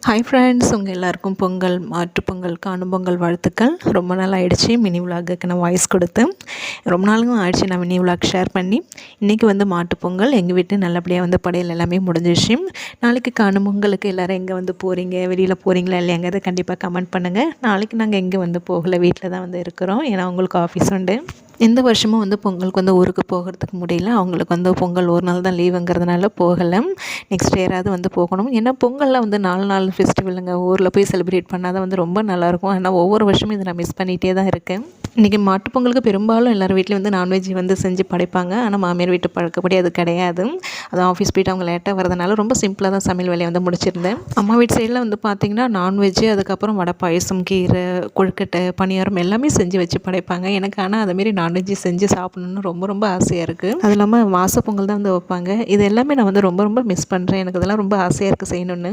Hi friends, உங்கள் எல்லாருக்கும் பொங்கல், மாட்டுப் பொங்கல், காணும் பொங்கல் வாழ்த்துக்கள். ரொம்ப நாள் ஆகிடுச்சி மினி விலாகுக்கு நான் வாய்ஸ் கொடுத்து. ரொம்ப நாளும் ஆயிடுச்சு நான் மினி விலாக் ஷேர் பண்ணி. இன்றைக்கி மாட்டுப் பொங்கல் எங்கள் வீட்டு நல்லபடியாக படையல் எல்லாமே முடிஞ்சிடுச்சு. நாளைக்கு காணும் பொங்கலுக்கு எல்லோரும் எங்கே போகிறீங்க, வெளியில் போகிறீங்களா இல்லையாங்கிறத கண்டிப்பாக கமெண்ட் பண்ணுங்கள். நாளைக்கு நாங்கள் எங்கே போகலை, வீட்டில் தான் இருக்கிறோம். ஏன்னா அவங்களுக்கு ஆஃபீஸ் உண்டு. இந்த வருஷமும் பொங்கலுக்கு ஊருக்கு போகிறதுக்கு முடியல. அவங்களுக்கு பொங்கல் ஒரு நாள் தான் லீவுங்கிறதுனால போகலை. நெக்ஸ்ட் இயராவது போகணும். ஏன்னா பொங்கலில் 4 நாள் ஃபெஸ்டிவலுங்க. ஊரில் போய் செலிப்ரேட் பண்ணால் தான் ரொம்ப நல்லாயிருக்கும். ஆனால் ஒவ்வொரு வருஷமும் இதை நான் மிஸ் பண்ணிகிட்டே தான் இருக்கேன். இன்றைக்கி மாட்டுப் பொங்கலுக்கு பெரும்பாலும் எல்லோரும் வீட்லேயும் நான்வெஜ் செஞ்சு படைப்பாங்க. ஆனால் மாமியார் வீட்டு பழக்கப்படி அது கிடையாது. அது ஆஃபீஸ் போய்ட்டு அவங்க லேட்டாக வரதுனால ரொம்ப சிம்பிளாக தான் சமையல் வேலையை முடிச்சிருந்தேன். அம்மா வீட்டு சைடில் பார்த்திங்கன்னா நான்வெஜ்ஜு, அதுக்கப்புறம் வடை பாயசம், கீரை, கொழுக்கட்டை, பணியாரம் எல்லாமே செஞ்சு வச்சு படைப்பாங்க. எனக்கு ஆனால் அதுமாரி நான்வெஜ்ஜு செஞ்சு சாப்பிடணுன்னு ரொம்ப ரொம்ப ஆசையாக இருக்குது. அது இல்லாமல் வாசப்பொங்கல் தான் வைப்பாங்க. இது எல்லாமே நான் ரொம்ப ரொம்ப மிஸ் பண்ணுறேன். எனக்கு இதெல்லாம் ரொம்ப ஆசையாக இருக்குது செய்யணுன்னு.